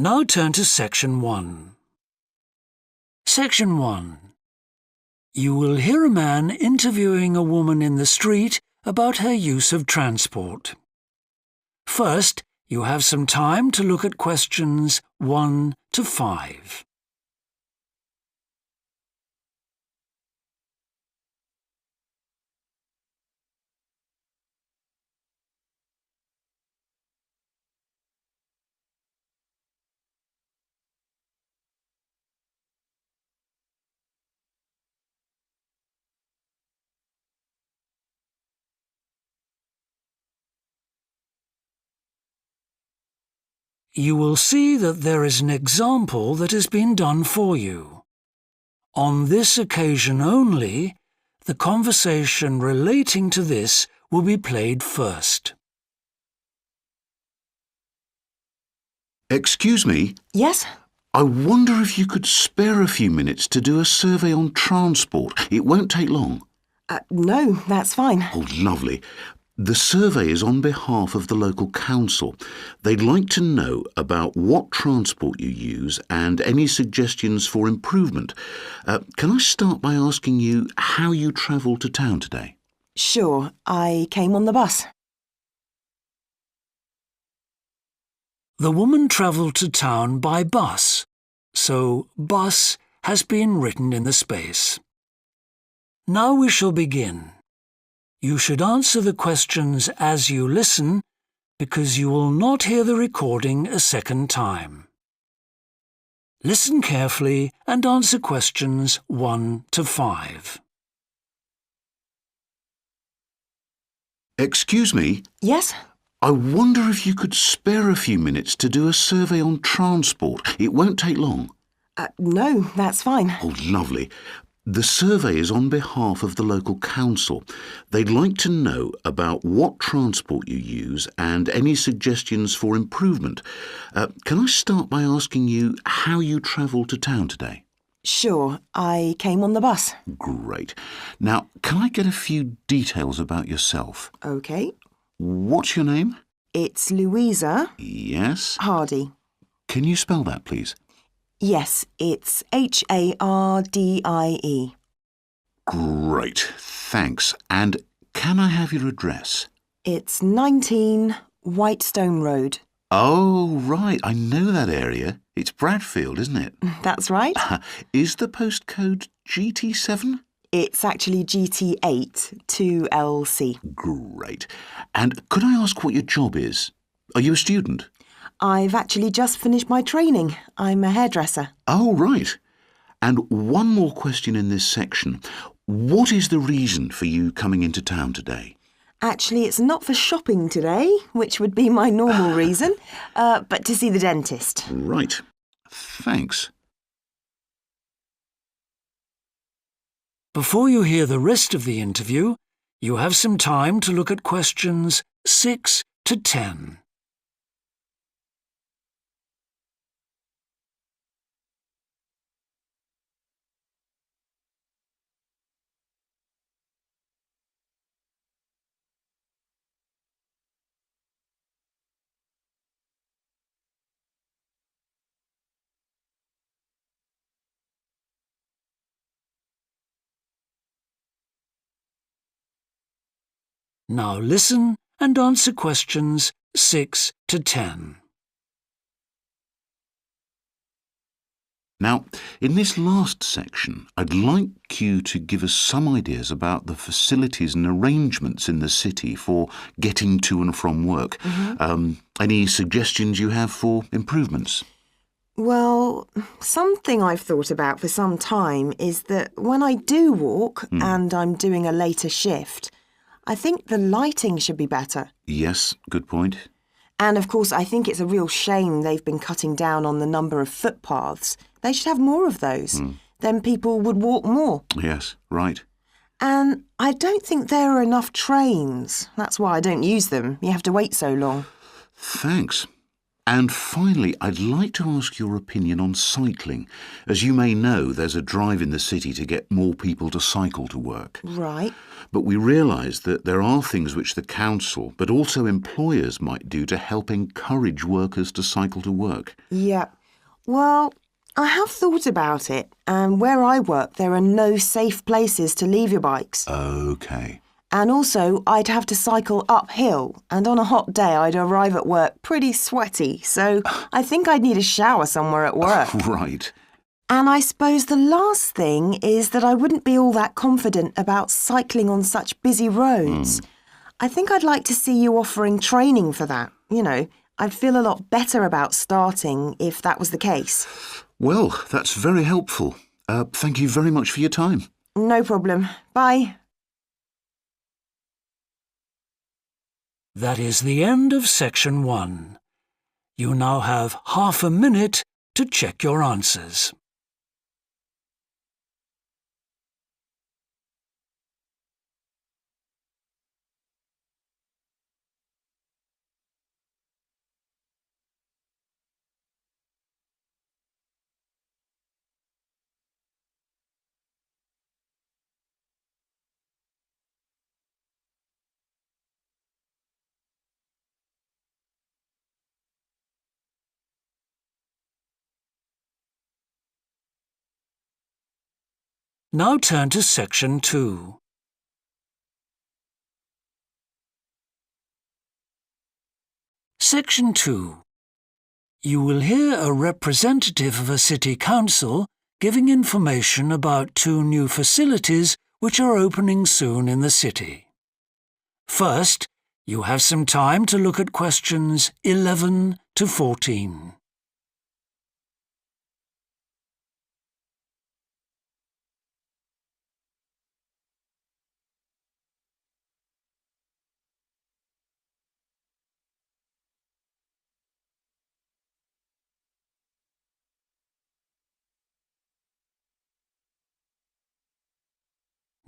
Now turn to Section 1. Section 1. You will hear a man interviewing a woman in the street about her use of transport. First, you have some time to look at questions 1 to 5. You will see that there is an example that has been done for you. On this occasion only, the conversation relating to this will be played first. Excuse me? Yes? I wonder if you could spare a few minutes to do a survey on transport. It won't take long. No, that's fine. Oh, lovely. The survey is on behalf of the local council. They'd like to know about what transport you use and any suggestions for improvement. Can I start by asking you how you travelled to town today? Sure, I came on the bus. The woman travelled to town by bus, so bus has been written in the space. Now we shall begin. You should answer the questions as you listen, because you will not hear the recording a second time. Listen carefully and answer questions 1 to 5. Excuse me? Yes? I wonder if you could spare a few minutes to do a survey on transport. It won't take long. No, that's fine. Oh, lovely. The survey is on behalf of the local council. They'd like to know about what transport you use and any suggestions for improvement. Can I start by asking you how you travelled to town today? Sure, I came on the bus. Great. Now, can I get a few details about yourself? OK. What's your name? It's Louisa Yes. Hardy. Can you spell that, please? Yes, it's Hardie. Great, thanks. And can I have your address? It's 19 Whitestone Road. Oh, right, I know that area. It's Bradfield, isn't it? That's right. Is the postcode GT7? It's actually GT8 2LC. Great. And could I ask what your job is? Are you a student? I've actually just finished my training. I'm a hairdresser. Oh, right. And one more question in this section. What is the reason for you coming into town today? Actually, it's not for shopping today, which would be my normal reason, but to see the dentist. Right. Thanks. Before you hear the rest of the interview, you have some time to look at questions 6 to 10. Now listen and answer questions 6 to 10. Now, in this last section, I'd like you to give us some ideas about the facilities and arrangements in the city for getting to and from work. Any suggestions you have for improvements? Well, something I've thought about for some time is that when I do walk and I'm doing a later shift, I think the lighting should be better. Yes, good point. And of course, I think it's a real shame they've been cutting down on the number of footpaths. They should have more of those. Then people would walk more. Yes, right. And I don't think there are enough trains. That's why I don't use them. You have to wait so long. Thanks. And finally, I'd like to ask your opinion on cycling. As you may know, there's a drive in the city to get more people to cycle to work. Right. But we realise that there are things which the council, but also employers, might do to help encourage workers to cycle to work. Yeah. Well, I have thought about it, and where I work, there are no safe places to leave your bikes. OK. And also, I'd have to cycle uphill, and on a hot day, I'd arrive at work pretty sweaty, so I think I'd need a shower somewhere at work. Right. And I suppose the last thing is that I wouldn't be all that confident about cycling on such busy roads. I think I'd like to see you offering training for that. You know, I'd feel a lot better about starting if that was the case. Well, that's very helpful. Thank you very much for your time. No problem. Bye. That is the end of section 1. You now have half a minute to check your answers. Now turn to section 2. Section 2. You will hear a representative of a city council giving information about 2 new facilities which are opening soon in the city. First, you have some time to look at questions 11 to 14.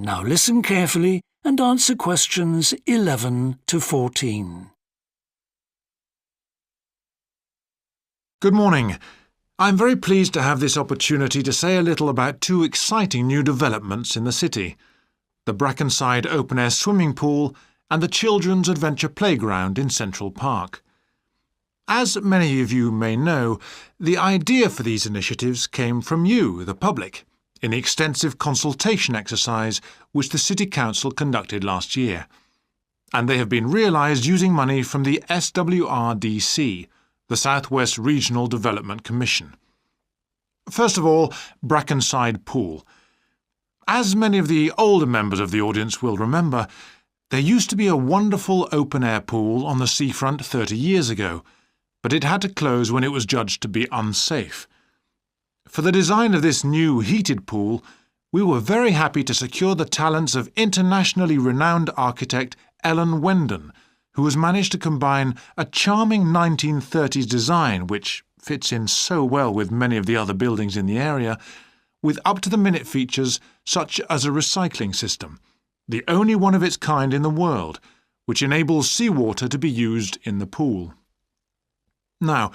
Now listen carefully and answer questions 11 to 14. Good morning. I'm very pleased to have this opportunity to say a little about 2 exciting new developments in the city: the Brackenside open-air swimming pool and the Children's Adventure Playground in Central Park. As many of you may know, the idea for these initiatives came from you, the public, in the extensive consultation exercise which the City Council conducted last year. And they have been realised using money from the SWRDC, the South West Regional Development Commission. First of all, Brackenside Pool. As many of the older members of the audience will remember, there used to be a wonderful open-air pool on the seafront 30 years ago, but it had to close when it was judged to be unsafe. For the design of this new heated pool, we were very happy to secure the talents of internationally renowned architect Ellen Wendon, who has managed to combine a charming 1930s design, which fits in so well with many of the other buildings in the area, with up-to-the-minute features such as a recycling system, the only one of its kind in the world, which enables seawater to be used in the pool. Now,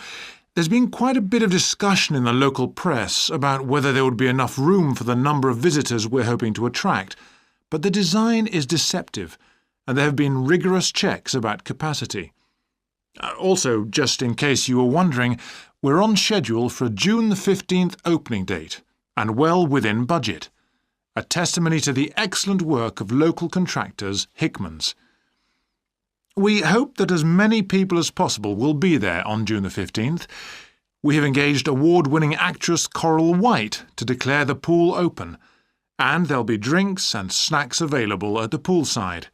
there's been quite a bit of discussion in the local press about whether there would be enough room for the number of visitors we're hoping to attract, but the design is deceptive, and there have been rigorous checks about capacity. Also, just in case you were wondering, we're on schedule for a June the 15th opening date, and well within budget, a testimony to the excellent work of local contractors Hickman's. We hope that as many people as possible will be there on June the 15th. We have engaged award-winning actress Coral White to declare the pool open, and there'll be drinks and snacks available at the poolside.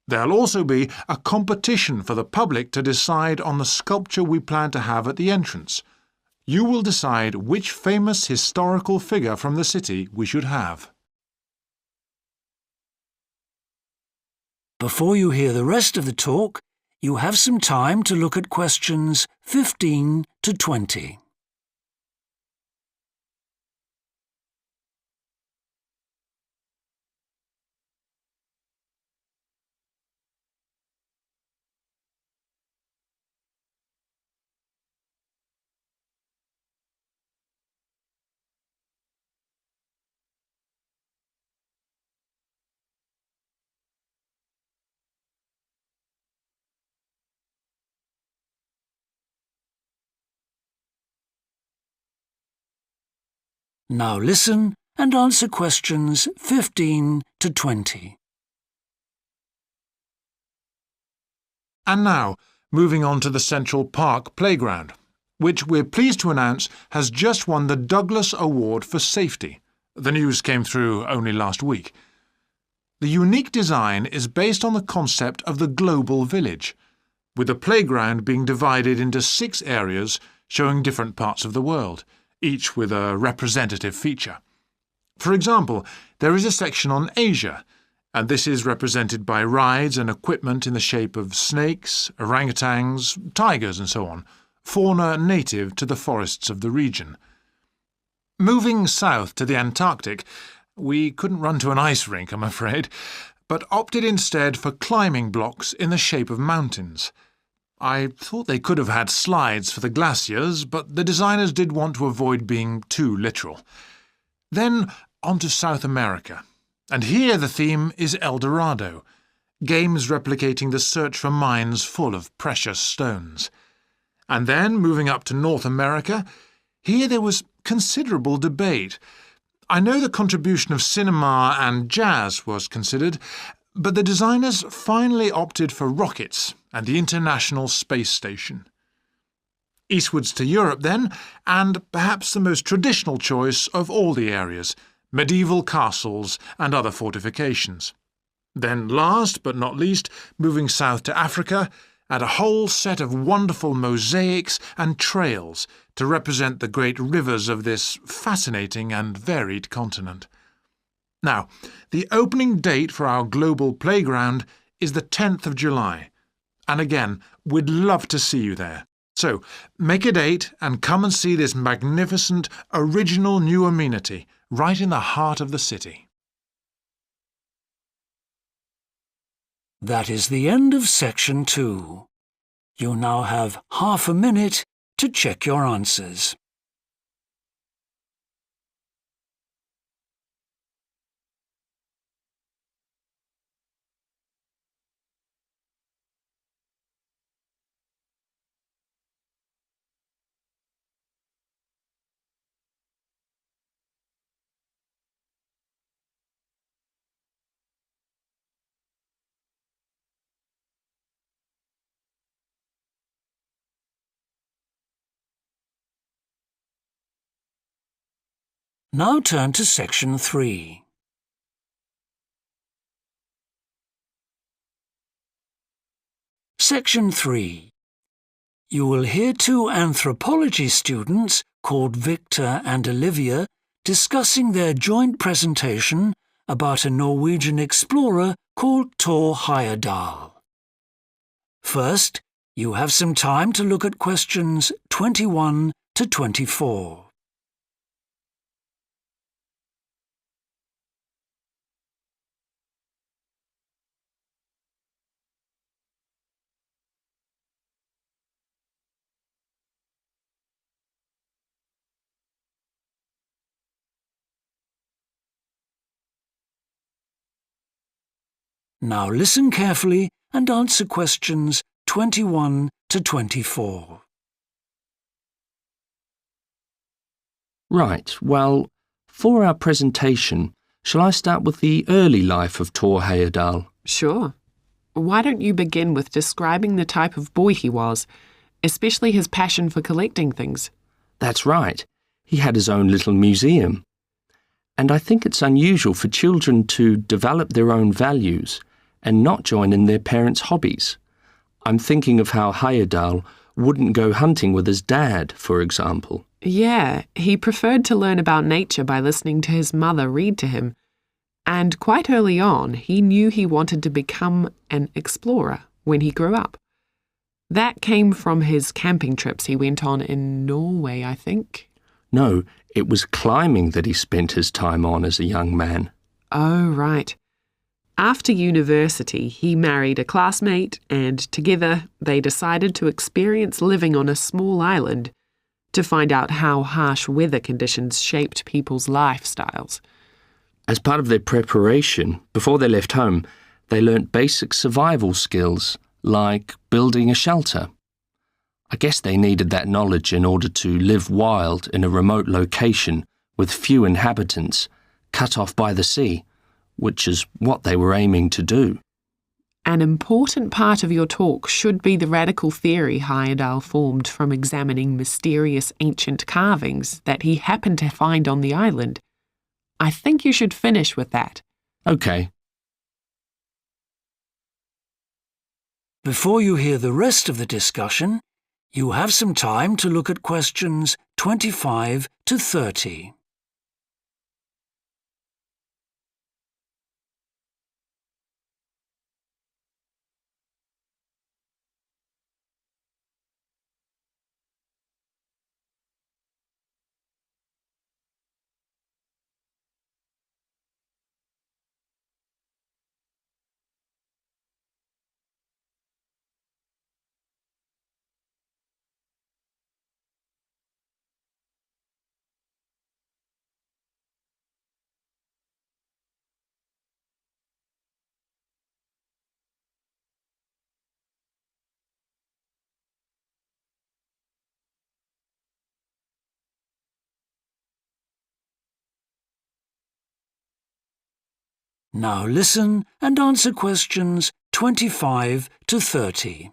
There'll also be a competition for the public to decide on the sculpture we plan to have at the entrance. You will decide which famous historical figure from the city we should have. Before you hear the rest of the talk, you have some time to look at questions 15 to 20. Now listen and answer questions 15 to 20. And now, moving on to the Central Park Playground, which we're pleased to announce has just won the Douglas Award for Safety. The news came through only last week. The unique design is based on the concept of the global village, with the playground being divided into 6 areas showing different parts of the world, each with a representative feature. For example, there is a section on Asia, and this is represented by rides and equipment in the shape of snakes, orangutans, tigers and so on, fauna native to the forests of the region. Moving south to the Antarctic, we couldn't run to an ice rink, I'm afraid, but opted instead for climbing blocks in the shape of mountains. I thought they could have had slides for the glaciers, but the designers did want to avoid being too literal. Then on to South America. And here the theme is El Dorado, games replicating the search for mines full of precious stones. And then, moving up to North America, here there was considerable debate. I know the contribution of cinema and jazz was considered, but the designers finally opted for rockets and the International Space Station. Eastwards to Europe then, and perhaps the most traditional choice of all the areas, medieval castles and other fortifications. Then last but not least, moving south to Africa, and a whole set of wonderful mosaics and trails to represent the great rivers of this fascinating and varied continent. Now, the opening date for our global playground is the 10th of July, and again, we'd love to see you there. So, make a date and come and see this magnificent, original new amenity right in the heart of the city. That is the end of section 2. You now have half a minute to check your answers. Now turn to section 3. Section 3. You will hear 2 anthropology students called Victor and Olivia discussing their joint presentation about a Norwegian explorer called Thor Heyerdahl. First, you have some time to look at questions 21 to 24. Now listen carefully and answer questions 21 to 24. Right, well, for our presentation, shall I start with the early life of Thor Heyerdahl? Sure. Why don't you begin with describing the type of boy he was, especially his passion for collecting things? That's right. He had his own little museum. And I think it's unusual for children to develop their own values and not join in their parents' hobbies. I'm thinking of how Heyerdahl wouldn't go hunting with his dad, for example. Yeah, he preferred to learn about nature by listening to his mother read to him. And quite early on, he knew he wanted to become an explorer when he grew up. That came from his camping trips he went on in Norway, I think. No, it was climbing that he spent his time on as a young man. Oh, right. After university, he married a classmate, and together they decided to experience living on a small island to find out how harsh weather conditions shaped people's lifestyles. As part of their preparation, before they left home, they learnt basic survival skills, like building a shelter. I guess they needed that knowledge in order to live wild in a remote location with few inhabitants, cut off by the sea, which is what they were aiming to do. An important part of your talk should be the radical theory Heyerdahl formed from examining mysterious ancient carvings that he happened to find on the island. I think you should finish with that. OK. Before you hear the rest of the discussion, you have some time to look at questions 25 to 30. Now listen and answer questions 25 to 30.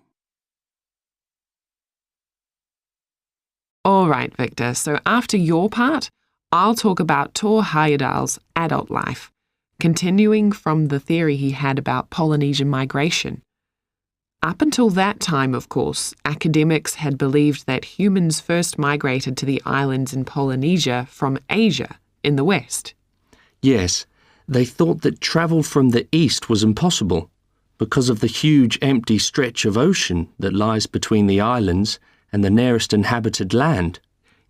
All right, Victor, so after your part, I'll talk about Thor Heyerdahl's adult life, continuing from the theory he had about Polynesian migration. Up until that time, of course, academics had believed that humans first migrated to the islands in Polynesia from Asia in the west. Yes, they thought that travel from the east was impossible because of the huge empty stretch of ocean that lies between the islands and the nearest inhabited land.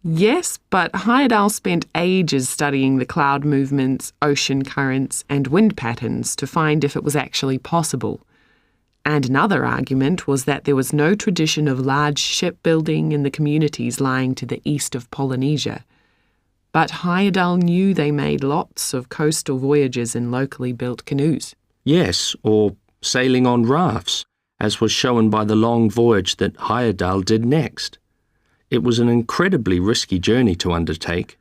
Yes, but Heyerdahl spent ages studying the cloud movements, ocean currents, and wind patterns to find if it was actually possible. And another argument was that there was no tradition of large shipbuilding in the communities lying to the east of Polynesia. But Heyerdahl knew they made lots of coastal voyages in locally built canoes. Yes, or sailing on rafts, as was shown by the long voyage that Heyerdahl did next. It was an incredibly risky journey to undertake.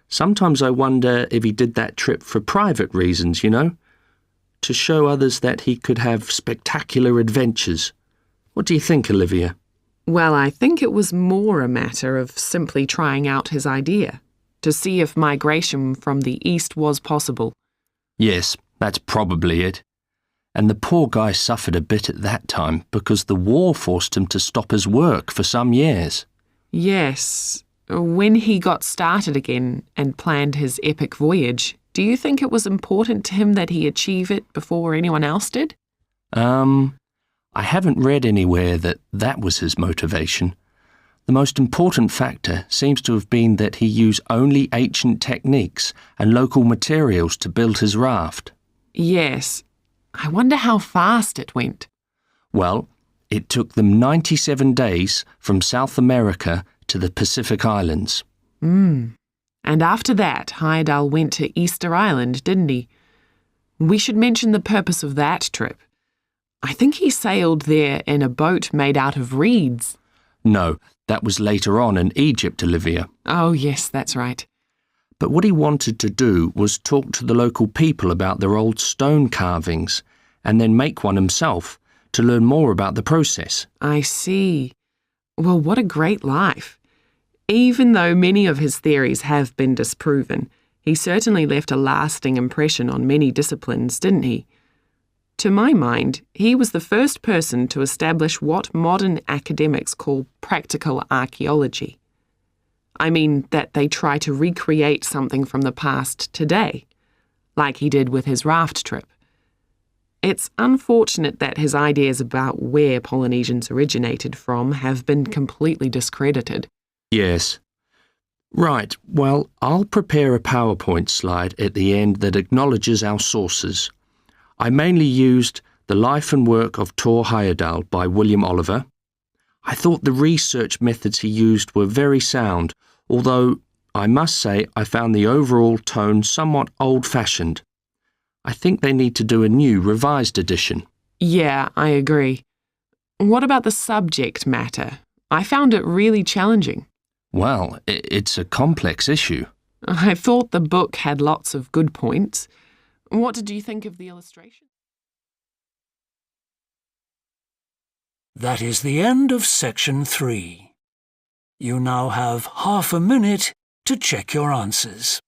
Sometimes I wonder if he did that trip for private reasons, to show others that he could have spectacular adventures. What do you think, Olivia? Well, I think it was more a matter of simply trying out his idea, to see if migration from the east was possible. Yes, that's probably it. And the poor guy suffered a bit at that time because the war forced him to stop his work for some years. Yes. When he got started again and planned his epic voyage, do you think it was important to him that he achieve it before anyone else did? I haven't read anywhere that that was his motivation. The most important factor seems to have been that he used only ancient techniques and local materials to build his raft. Yes. I wonder how fast it went. Well, it took them 97 days from South America to the Pacific Islands. And after that, Heyerdahl went to Easter Island, didn't he? We should mention the purpose of that trip. I think he sailed there in a boat made out of reeds. No, that was later on in Egypt, Olivia. Oh, yes, that's right. But what he wanted to do was talk to the local people about their old stone carvings and then make one himself to learn more about the process. I see. Well, what a great life. Even though many of his theories have been disproven, he certainly left a lasting impression on many disciplines, didn't he? To my mind, he was the first person to establish what modern academics call practical archaeology. I mean that they try to recreate something from the past today, like he did with his raft trip. It's unfortunate that his ideas about where Polynesians originated from have been completely discredited. Yes. Right, well, I'll prepare a PowerPoint slide at the end that acknowledges our sources. I mainly used The Life and Work of Thor Heyerdahl by William Oliver. I thought the research methods he used were very sound, although I must say I found the overall tone somewhat old-fashioned. I think they need to do a new, revised edition. Yeah, I agree. What about the subject matter? I found it really challenging. Well, it's a complex issue. I thought the book had lots of good points. What did you think of the illustration? That is the end of section 3. You now have half a minute to check your answers.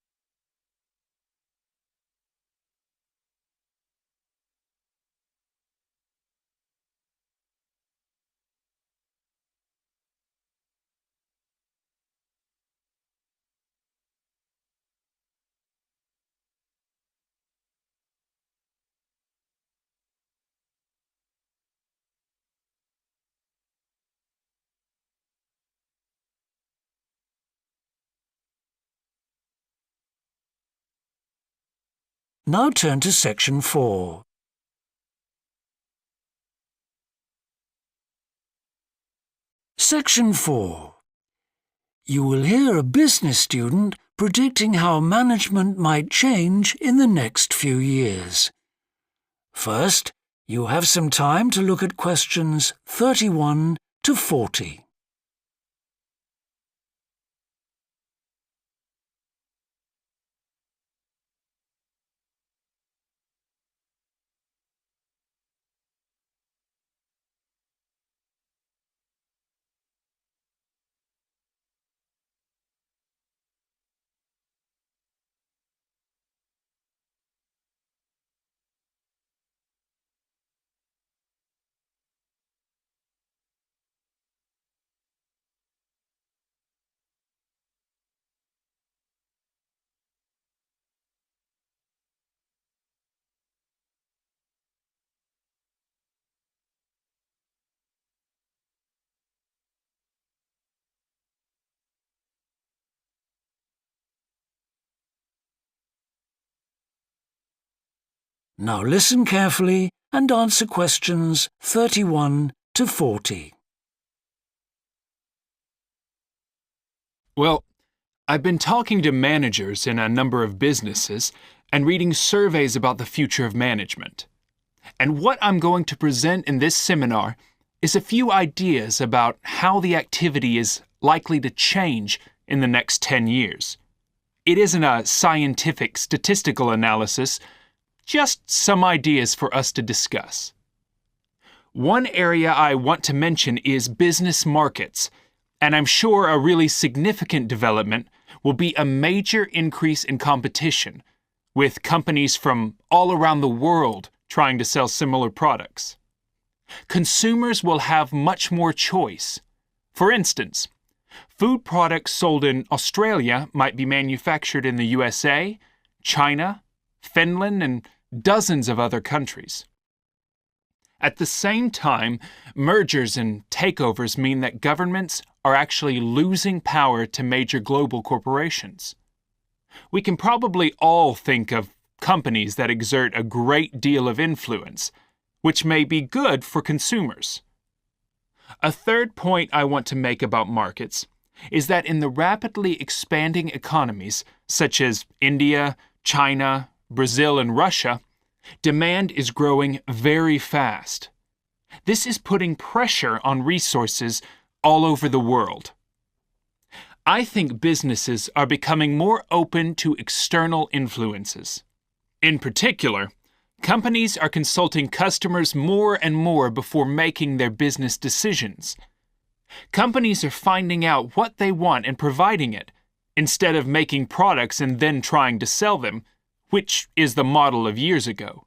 Now turn to section 4. Section 4. You will hear a business student predicting how management might change in the next few years. First, you have some time to look at questions 31 to 40. Now listen carefully and answer questions 31 to 40. Well, I've been talking to managers in a number of businesses and reading surveys about the future of management. And what I'm going to present in this seminar is a few ideas about how the activity is likely to change in the next 10 years. It isn't a scientific statistical analysis, just some ideas for us to discuss. One area I want to mention is business markets, and I'm sure a really significant development will be a major increase in competition, with companies from all around the world trying to sell similar products. Consumers will have much more choice. For instance, food products sold in Australia might be manufactured in the USA, China, Finland, and dozens of other countries. At the same time, mergers and takeovers mean that governments are actually losing power to major global corporations. We can probably all think of companies that exert a great deal of influence, which may be good for consumers. A third point I want to make about markets is that in the rapidly expanding economies, such as India, China, Brazil, and Russia, demand is growing very fast. This is putting pressure on resources all over the world. I think businesses are becoming more open to external influences. In particular, companies are consulting customers more and more before making their business decisions. Companies are finding out what they want and providing it, instead of making products and then trying to sell them, which is the model of years ago.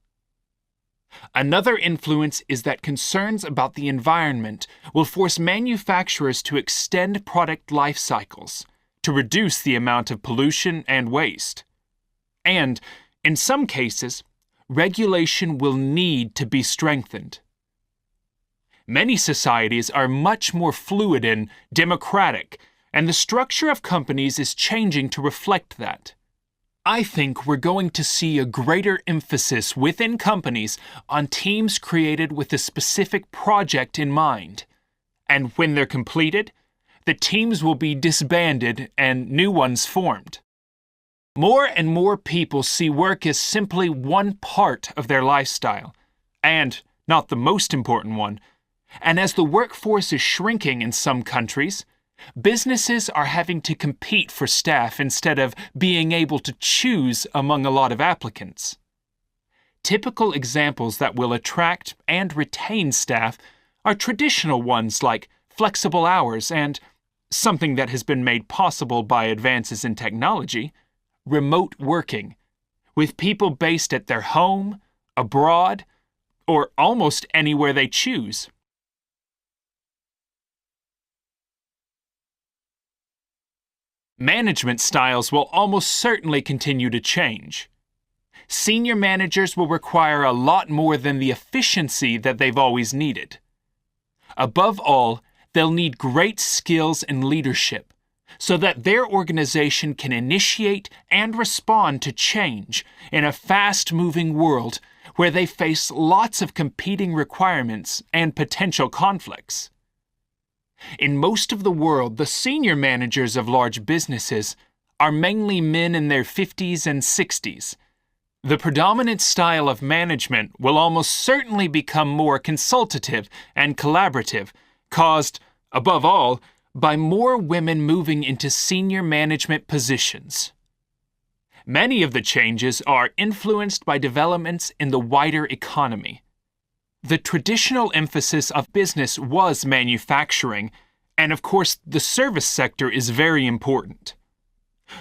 Another influence is that concerns about the environment will force manufacturers to extend product life cycles, to reduce the amount of pollution and waste. And, in some cases, regulation will need to be strengthened. Many societies are much more fluid and democratic, and the structure of companies is changing to reflect that. I think we're going to see a greater emphasis within companies on teams created with a specific project in mind. And when they're completed, the teams will be disbanded and new ones formed. More and more people see work as simply one part of their lifestyle, and not the most important one. And as the workforce is shrinking in some countries, Businesses are having to compete for staff instead of being able to choose among a lot of applicants. Typical examples that will attract and retain staff are traditional ones like flexible hours and, something that has been made possible by advances in technology, remote working, with people based at their home, abroad, or almost anywhere they choose. Management styles will almost certainly continue to change. Senior managers will require a lot more than the efficiency that they've always needed. Above all, they'll need great skills in leadership so that their organization can initiate and respond to change in a fast-moving world where they face lots of competing requirements and potential conflicts. In most of the world, the senior managers of large businesses are mainly men in their 50s and 60s. The predominant style of management will almost certainly become more consultative and collaborative, caused, above all, by more women moving into senior management positions. Many of the changes are influenced by developments in the wider economy. The traditional emphasis of business was manufacturing, and of course the service sector is very important.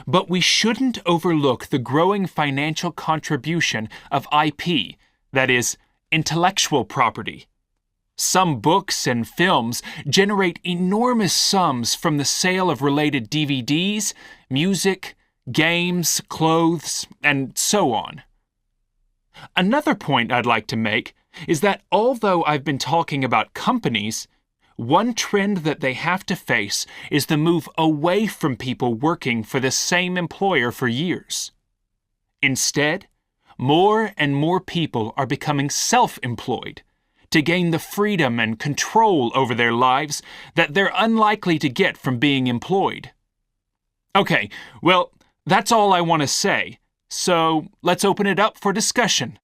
But we shouldn't overlook the growing financial contribution of IP, that is, intellectual property. Some books and films generate enormous sums from the sale of related DVDs, music, games, clothes, and so on. Another point I'd like to make is that although I've been talking about companies, one trend that they have to face is the move away from people working for the same employer for years. Instead, more and more people are becoming self-employed to gain the freedom and control over their lives that they're unlikely to get from being employed. Okay, well, that's all I want to say, so let's open it up for discussion.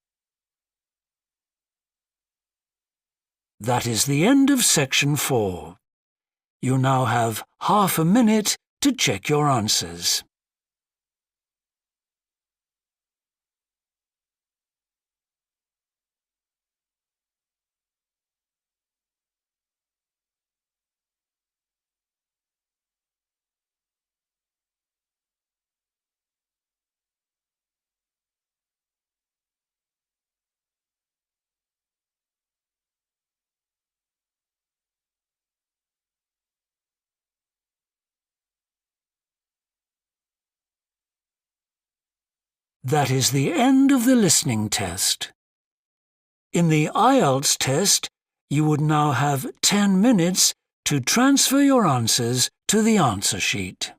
That is the end of section 4. You now have half a minute to check your answers. That is the end of the listening test. In the IELTS test, you would now have 10 minutes to transfer your answers to the answer sheet.